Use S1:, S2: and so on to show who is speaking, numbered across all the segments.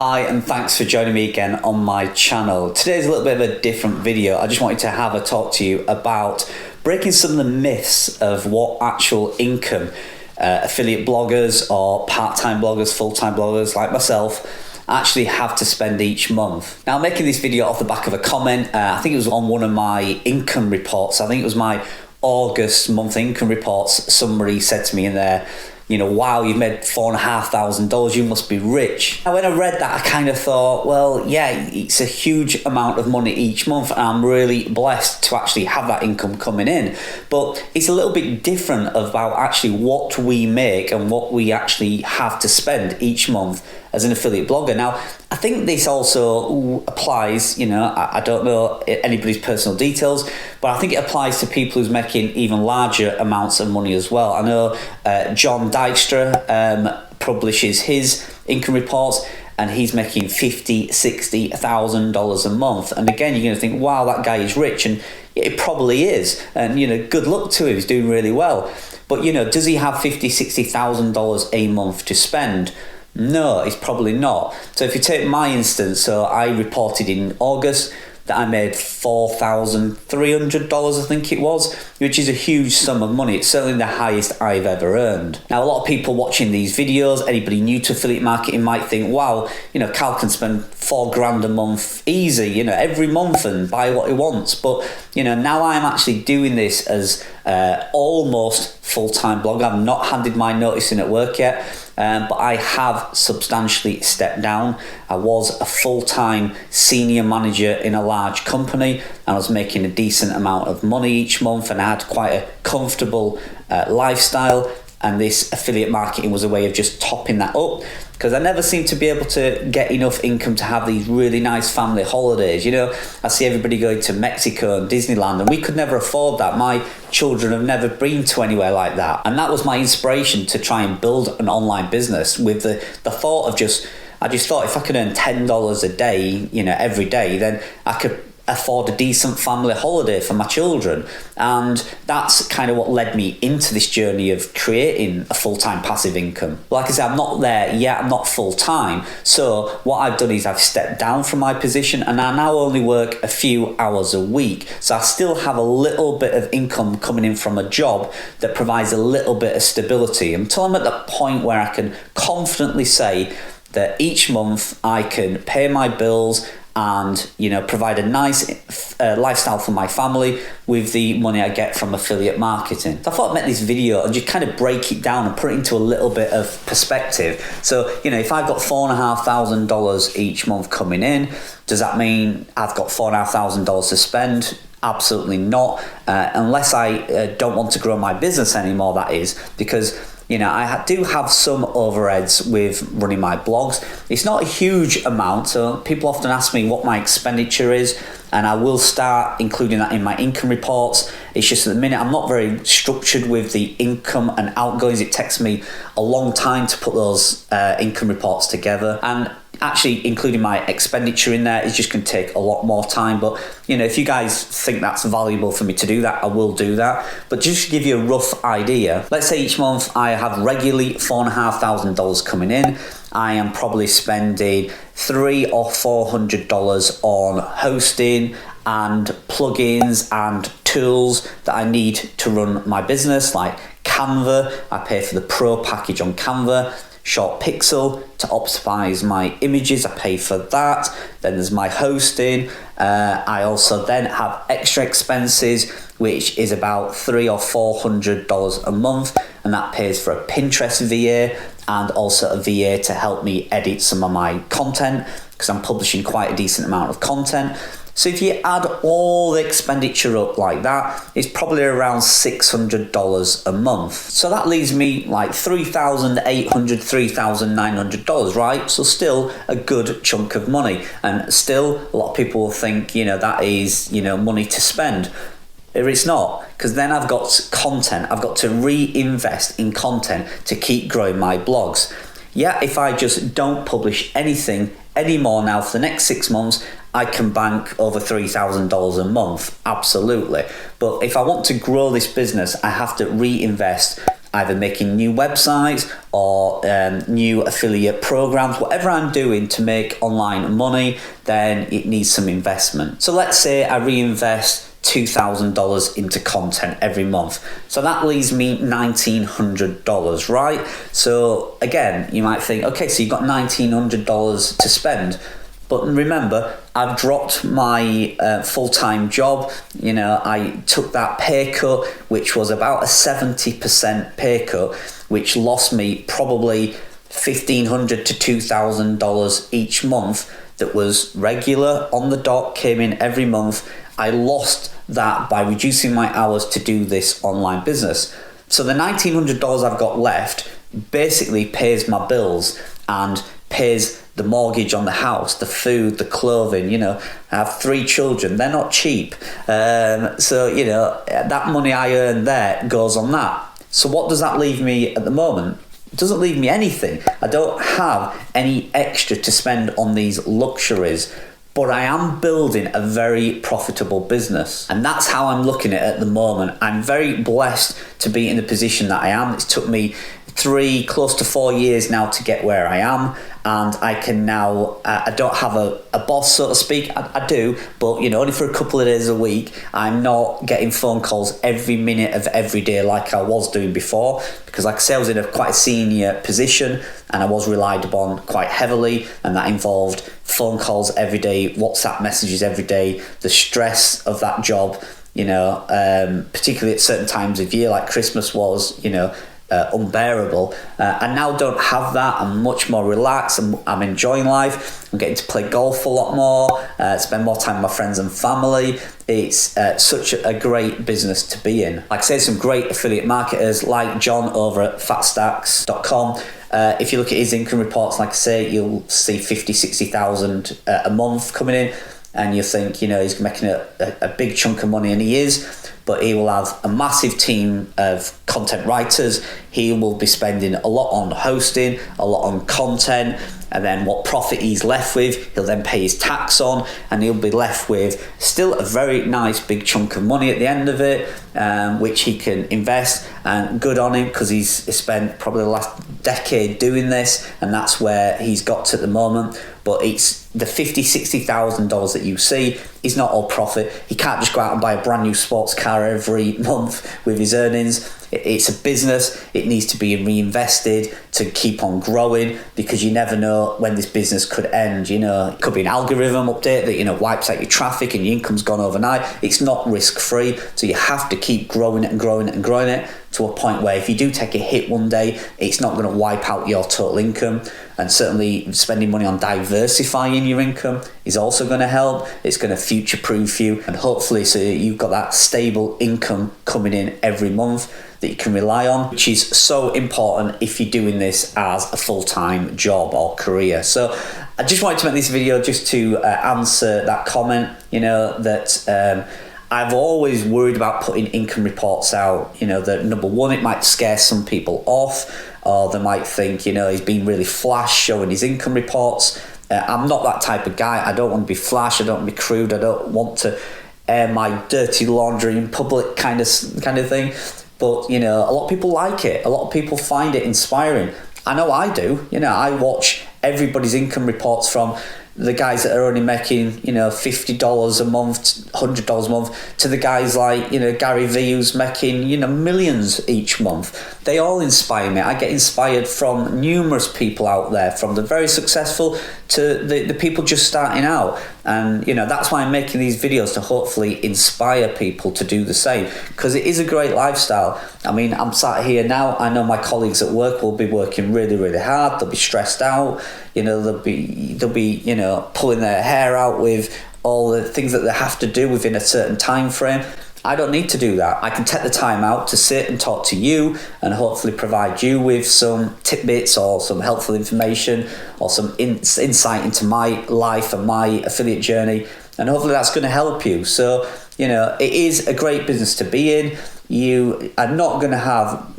S1: Hi, and thanks for joining me again on my channel. Today's a little bit of a different video. I just wanted to have a talk to you about breaking some of the myths of what actual income affiliate bloggers or part-time bloggers, full-time bloggers like myself actually have to spend each month. Now, I'm making this video off the back of a comment. I think it was on one of my income reports. I think it was my August month income reports. Somebody said to me in there, wow, you've made $4,500, you must be rich. Now, when I read that, I kind of thought, well, yeah, it's a huge amount of money each month, and I'm really blessed to actually have that income coming in. But it's a little bit different about actually what we make and what we actually have to spend each month as an affiliate blogger. Now, I think this also applies, I don't know anybody's personal details, but I think it applies to people who's making even larger amounts of money as well. I know John Dykstra publishes his income reports, and he's making $50,000, $60,000 a month. And again, you're going to think, wow, that guy is rich, and it probably is. And good luck to him, he's doing really well. But does he have $50,000, $60,000 a month to spend? No, it's probably not. So if you take my instance, so I reported in August that I made $4,300, I think it was, which is a huge sum of money. It's certainly the highest I've ever earned. Now, a lot of people watching these videos, anybody new to affiliate marketing might think, wow, Cal can spend $4,000 a month easy, every month and buy what he wants. But, now I'm actually doing this as almost full-time blog. I've not handed my notice in at work yet, but I have substantially stepped down. I was a full-time senior manager in a large company, and I was making a decent amount of money each month, and I had quite a comfortable lifestyle, and this affiliate marketing was a way of just topping that up, because I never seem to be able to get enough income to have these really nice family holidays. I see everybody going to Mexico and Disneyland, and we could never afford that. My children have never been to anywhere like that. And that was my inspiration to try and build an online business with the thought of I just thought if I could earn $10 a day, every day, then I could afford a decent family holiday for my children. And that's kind of what led me into this journey of creating a full-time passive income. Like I said, I'm not there yet, I'm not full-time. So what I've done is I've stepped down from my position, and I now only work a few hours a week. So I still have a little bit of income coming in from a job that provides a little bit of stability until I'm at the point where I can confidently say that each month I can pay my bills and provide a nice lifestyle for my family with the money I get from affiliate marketing. So I thought I'd make this video and just kind of break it down and put it into a little bit of perspective. So if I've got $4,500 each month coming in, does that mean I've got $4,500 to spend? Absolutely not, unless I don't want to grow my business anymore, that is, because I do have some overheads with running my blogs. It's not a huge amount, so people often ask me what my expenditure is, and I will start including that in my income reports. It's just at the minute I'm not very structured with the income and outgoings. It takes me a long time to put those income reports together, and actually including my expenditure in there is just going to take a lot more time. But if you guys think that's valuable for me to do that, I will do that. But just to give you a rough idea, let's say each month I have regularly $4,500 coming in. I am probably spending $300 or $400 on hosting and plugins and tools that I need to run my business, like Canva. I pay for the pro package on Canva. Short Pixel to optimize my images, I pay for that. Then there's my hosting. I also then have extra expenses, which is about $300 or $400 a month, and that pays for a Pinterest VA and also a VA to help me edit some of my content, because I'm publishing quite a decent amount of content. So if you add all the expenditure up like that, it's probably around $600 a month. So that leaves me like $3,800, $3,900, right? So still a good chunk of money. And still a lot of people will think, that is, money to spend. It's not, because then I've got content. I've got to reinvest in content to keep growing my blogs. Yeah, if I just don't publish anything anymore now for the next 6 months, I can bank over $3,000 a month, absolutely. But if I want to grow this business, I have to reinvest either making new websites or new affiliate programs, whatever I'm doing to make online money, then it needs some investment. So let's say I reinvest $2,000 into content every month. So that leaves me $1,900, right? So again, you might think, okay, so you've got $1,900 to spend. But remember, I've dropped my full-time job. I took that pay cut, which was about a 70% pay cut, which lost me probably $1,500 to $2,000 each month. That was regular, on the dot, came in every month. I lost that by reducing my hours to do this online business. So the $1,900 I've got left basically pays my bills and pays the mortgage on the house, the food, the clothing. I have 3 children. They're not cheap. So that money I earn there goes on that. So what does that leave me at the moment? It doesn't leave me anything. I don't have any extra to spend on these luxuries, but I am building a very profitable business. And that's how I'm looking at it at the moment. I'm very blessed to be in the position that I am. It's took me 3, close to 4 years now to get where I am, and I can now, I don't have a boss, so to speak. I do, but only for a couple of days a week. I'm not getting phone calls every minute of every day like I was doing before, because like I say, I was in quite a senior position and I was relied upon quite heavily, and that involved phone calls every day, WhatsApp messages every day, the stress of that job, particularly at certain times of year like Christmas was, unbearable. I now don't have that. I'm much more relaxed. I'm enjoying life. I'm getting to play golf a lot more, spend more time with my friends and family. It's such a great business to be in. Like I say, some great affiliate marketers like John over at fatstacks.com. If you look at his income reports, like I say, you'll see 50, 60,000 a month coming in, and you think, he's making a big chunk of money, and he is. But he will have a massive team of content writers. He will be spending a lot on hosting, a lot on content, and then what profit he's left with, he'll then pay his tax on, and he'll be left with still a very nice big chunk of money at the end of it, which he can invest. And good on him, because he's spent probably the last decade doing this, and that's where he's got to at the moment. But it's the $50,000-$60,000 that you see is not all profit. He can't just go out and buy a brand new sports car every month with his earnings. It's a business. It needs to be reinvested to keep on growing, because you never know when this business could end. It could be an algorithm update that wipes out your traffic and your income's gone overnight. It's not risk free, so you have to keep growing it and growing it and growing it to a point where if you do take a hit one day, it's not going to wipe out your total income. And certainly spending money on diversifying your income is also going to help. It's going to future-proof you, and hopefully so you've got that stable income coming in every month that you can rely on, which is so important if you're doing this as a full-time job or career. So I just wanted to make this video just to answer that comment, that I've always worried about putting income reports out, that number one, it might scare some people off, or they might think, he's being really flash showing his income reports. I'm not that type of guy. I don't want to be flash. I don't want to be crude. I don't want to air my dirty laundry in public kind of thing. But, a lot of people like it. A lot of people find it inspiring. I know I do. I watch everybody's income reports, from the guys that are only making, $50 a month, $100 a month, to the guys like, Gary Vee, who's making, millions each month. They all inspire me. I get inspired from numerous people out there, from the very successful to the people just starting out. And, that's why I'm making these videos, to hopefully inspire people to do the same, because it is a great lifestyle. I mean, I'm sat here now. I know my colleagues at work will be working really, really hard. They'll be stressed out. They'll be pulling their hair out with all the things that they have to do within a certain time frame. I don't need to do that. I can take the time out to sit and talk to you, and hopefully provide you with some tidbits or some helpful information or some insight into my life and my affiliate journey, and hopefully that's going to help you. So, it is a great business to be in. You are not going to have,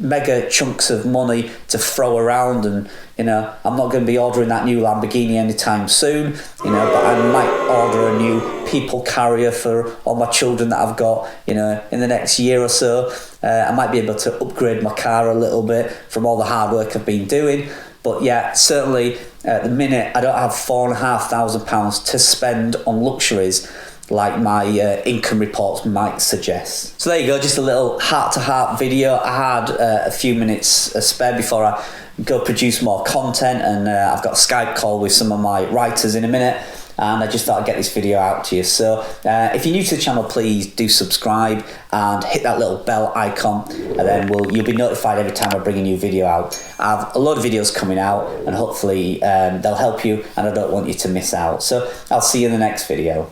S1: mega chunks of money to throw around, and I'm not going to be ordering that new Lamborghini anytime soon, but I might order a new people carrier for all my children that I've got, in the next year or so. I might be able to upgrade my car a little bit from all the hard work I've been doing. But yeah, certainly at the minute I don't have £4,500 to spend on luxuries like my income reports might suggest. So there you go, just a little heart-to-heart video. I had a few minutes spare before I go produce more content, and I've got a Skype call with some of my writers in a minute, and I just thought I'd get this video out to you. So if you're new to the channel, please do subscribe and hit that little bell icon, and then you'll be notified every time I bring a new video out. I have a lot of videos coming out, and hopefully they'll help you, and I don't want you to miss out. So I'll see you in the next video.